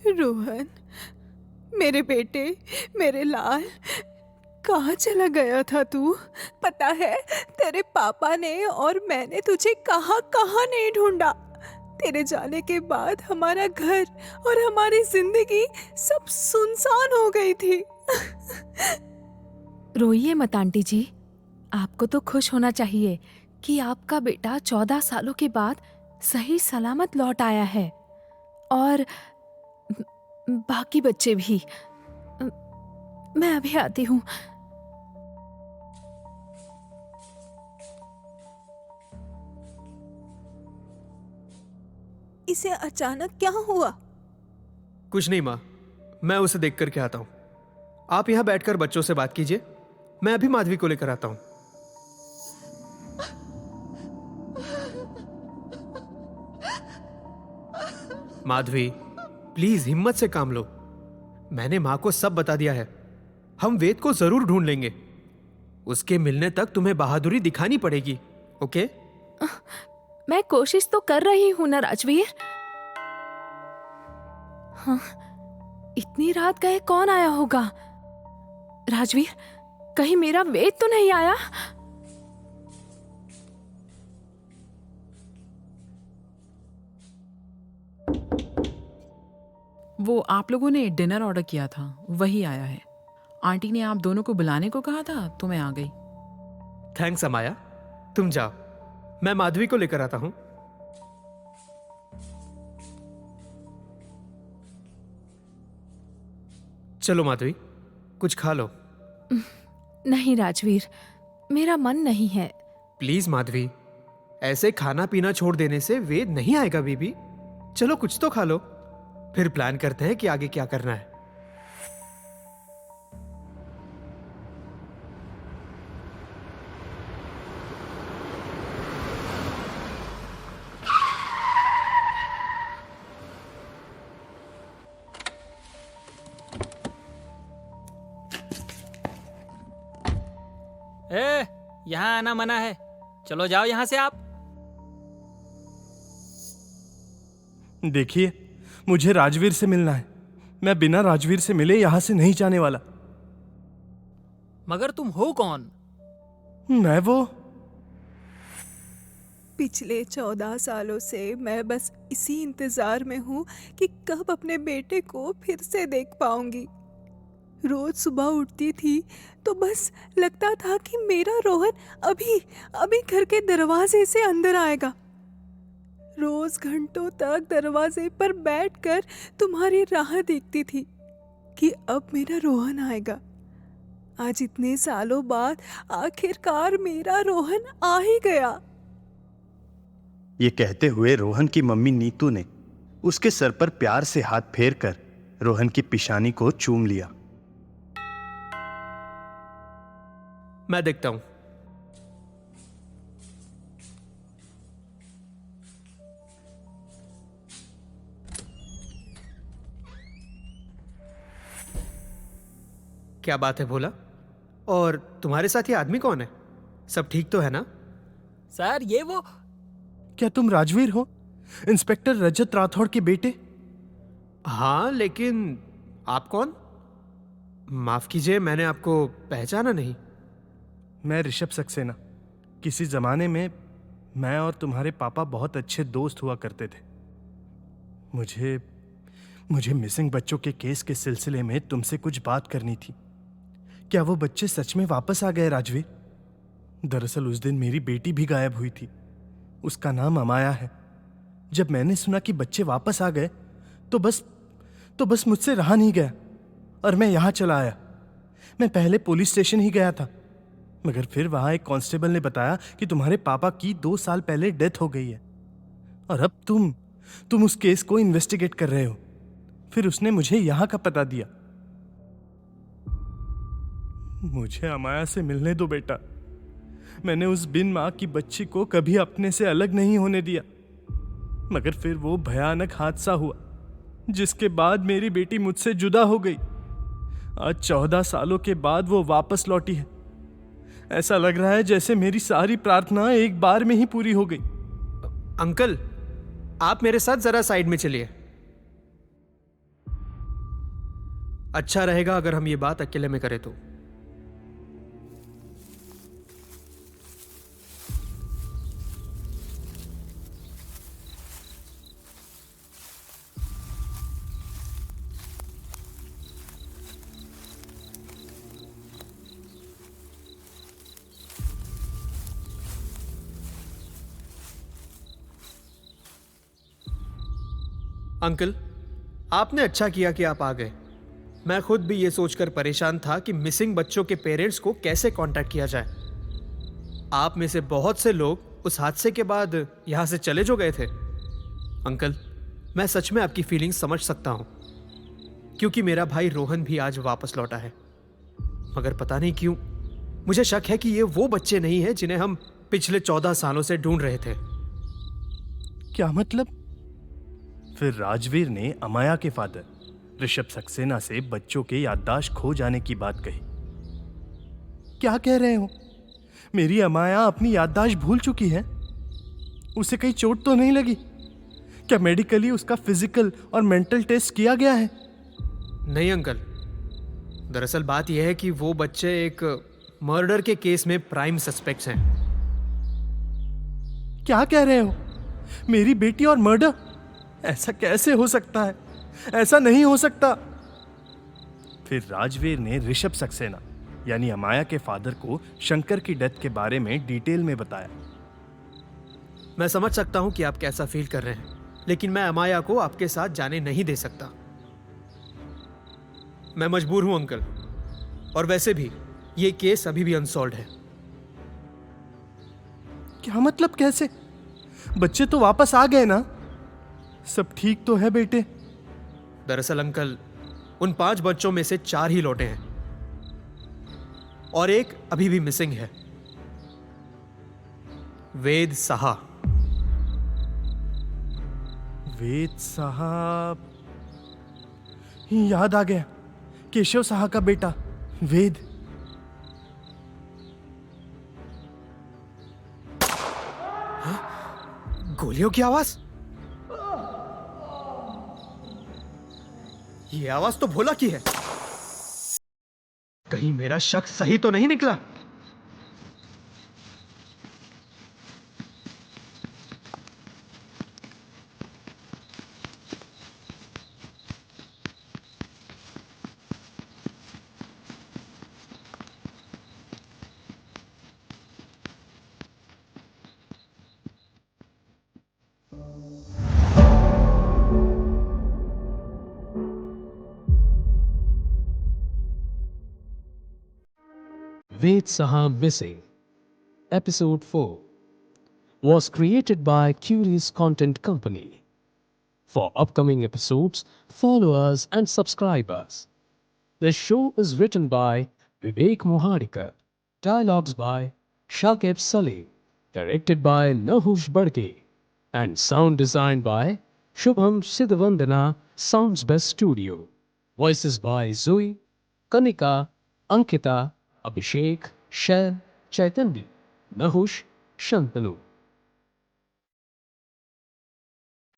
रोहन, मेरे बेटे, मेरे लाल, कहाँ चला गया था तू? पता है तेरे पापा ने और मैंने तुझे कहाँ कहाँ नहीं ढूंढा। तेरे जाने के बाद हमारा घर और हमारी जिंदगी सब सुनसान हो गई थी। रोइए मत आंटी जी, आपको तो खुश होना चाहिए कि आपका बेटा 14 सालों के बाद सही सलामत लौट आया है। और बाकी बच्चे भी। मैं अभी आती हूँ। इसे अचानक क्या हुआ? कुछ नहीं माँ, मैं उसे देख कर के आता हूँ। आप यहाँ बैठकर बच्चों से बात कीजिए, मैं अभी माधवी को लेकर आता हूँ। माधवी, प्लीज हिम्मत से काम लो। मैंने माँ को सब बता दिया है। हम वेद को जरूर ढूंढ लेंगे। उसके मिलने तक तुम्हें बहादुरी दिखानी पड़ेगी, ओके? मैं कोशिश तो कर रही हूँ ना राजवीर। हाँ, इतनी रात गए कौन आया होगा? राजवीर, कहीं मेरा वेद तो नहीं आया? वो आप लोगों ने डिनर ऑर्डर किया था, वही आया है। आंटी ने आप दोनों को बुलाने को कहा था तो मैं आ गई। थैंक्स अमाया, तुम जाओ, मैं माधवी को लेकर आता हूं। चलो माधवी, कुछ खा लो। नहीं राजवीर, मेरा मन नहीं है। प्लीज माधवी, ऐसे खाना पीना छोड़ देने से वेद नहीं आएगा बेबी। चलो कुछ तो खा लो, फिर प्लान करते हैं कि आगे क्या करना है। यहाँ आना मना है, चलो जाओ यहाँ से आप। देखिए, मुझे राजवीर से मिलना है। मैं बिना राजवीर से मिले यहां से नहीं जाने वाला। मगर तुम हो कौन? मैं वो पिछले 14 सालों से मैं बस इसी इंतजार में हूँ कि कब अपने बेटे को फिर से देख पाऊंगी। रोज सुबह उठती थी तो बस लगता था कि मेरा रोहन अभी अभी घर के दरवाजे से अंदर आएगा। रोज घंटों तक दरवाजे पर बैठकर तुम्हारी राह देखती थी कि अब मेरा रोहन आएगा। आज इतने सालों बाद आखिरकार मेरा रोहन आ ही गया। ये कहते हुए रोहन की मम्मी नीतू ने उसके सर पर प्यार से हाथ फेर कर रोहन की पिशानी को चूम लिया। मैं देखता हूं। क्या बात है भोला? और तुम्हारे साथ ये आदमी कौन है? सब ठीक तो है ना? सर ये वो। क्या तुम राजवीर हो, इंस्पेक्टर रजत राठौड़ के बेटे? हाँ, लेकिन आप कौन? माफ कीजिए, मैंने आपको पहचाना नहीं। मैं ऋषभ सक्सेना। किसी जमाने में मैं और तुम्हारे पापा बहुत अच्छे दोस्त हुआ करते थे। मुझे मिसिंग बच्चों के केस के सिलसिले में तुमसे कुछ बात करनी थी। क्या वो बच्चे सच में वापस आ गए राजवीर? दरअसल उस दिन मेरी बेटी भी गायब हुई थी। उसका नाम अमाया है। जब मैंने सुना कि बच्चे वापस आ गए तो बस मुझसे रहा नहीं गया और मैं यहां चला आया। मैं पहले पुलिस स्टेशन ही गया था, मगर फिर वहां एक कांस्टेबल ने बताया कि तुम्हारे पापा की 2 साल पहले डेथ हो गई है और अब तुम उस केस को इन्वेस्टिगेट कर रहे हो। फिर उसने मुझे यहां का पता दिया। मुझे अमाया से मिलने दो बेटा। मैंने उस बिन मां की बच्ची को कभी अपने से अलग नहीं होने दिया, मगर फिर वो भयानक हादसा हुआ जिसके बाद मेरी बेटी मुझसे जुदा हो गई। आज 14 सालों के बाद वो वापस लौटी है। ऐसा लग रहा है जैसे मेरी सारी प्रार्थना एक बार में ही पूरी हो गई। अंकल, आप मेरे साथ जरा साइड में चलिए। अच्छा रहेगा अगर हम ये बात अकेले में करें तो। अंकल, आपने अच्छा किया कि आप आ गए। मैं खुद भी ये सोचकर परेशान था कि मिसिंग बच्चों के पेरेंट्स को कैसे कांटेक्ट किया जाए। आप में से बहुत से लोग उस हादसे के बाद यहां से चले जो गए थे। अंकल, मैं सच में आपकी फीलिंग्स समझ सकता हूं, क्योंकि मेरा भाई रोहन भी आज वापस लौटा है। मगर पता नहीं क्यों मुझे शक है कि ये वो बच्चे नहीं हैं जिन्हें हम पिछले 14 सालों से ढूंढ रहे थे। क्या मतलब? फिर राजवीर ने अमाया के फादर ऋषभ सक्सेना से बच्चों के याददाश्त खो जाने की बात कही। क्या कह रहे हो? मेरी अमाया अपनी याददाश्त भूल चुकी है? उसे कहीं चोट तो नहीं लगी? क्या मेडिकली उसका फिजिकल और मेंटल टेस्ट किया गया है? नहीं अंकल, दरअसल बात यह है कि वो बच्चे एक मर्डर के केस में प्राइम सस्पेक्ट्स हैं। क्या कह रहे हो? मेरी बेटी और मर्डर? ऐसा कैसे हो सकता है? ऐसा नहीं हो सकता। फिर राजवीर ने ऋषभ सक्सेना यानी अमाया के फादर को शंकर की डेथ के बारे में डिटेल में बताया। मैं समझ सकता हूं कि आप कैसा फील कर रहे हैं, लेकिन मैं अमाया को आपके साथ जाने नहीं दे सकता। मैं मजबूर हूं अंकल, और वैसे भी ये केस अभी भी अनसॉल्व्ड है। क्या मतलब कैसे? बच्चे तो वापस आ गए ना? सब ठीक तो है बेटे? दरअसल अंकल, उन 5 बच्चों में से 4 ही लौटे हैं और एक अभी भी मिसिंग है, वेद साहा। वेद साहब, याद आ गया, केशव साहा का बेटा वेद। गोलियों की आवाज? ये आवाज तो भोला की है। कहीं मेरा शक सही तो नहीं निकला? Ved Saha Missing, Episode 4, was created by Curious Content Company. For upcoming episodes, follow us and subscribe us. The show is written by Vivek Mohadikar, dialogues by Shakib Salim, directed by Nahush Badge, and sound designed by Shubham Siddhavandana Sounds Best Studio. Voices by Zoe, Kanika, Ankita, Abhishek, Sher, Chaitanya, Nahush, Shantanu.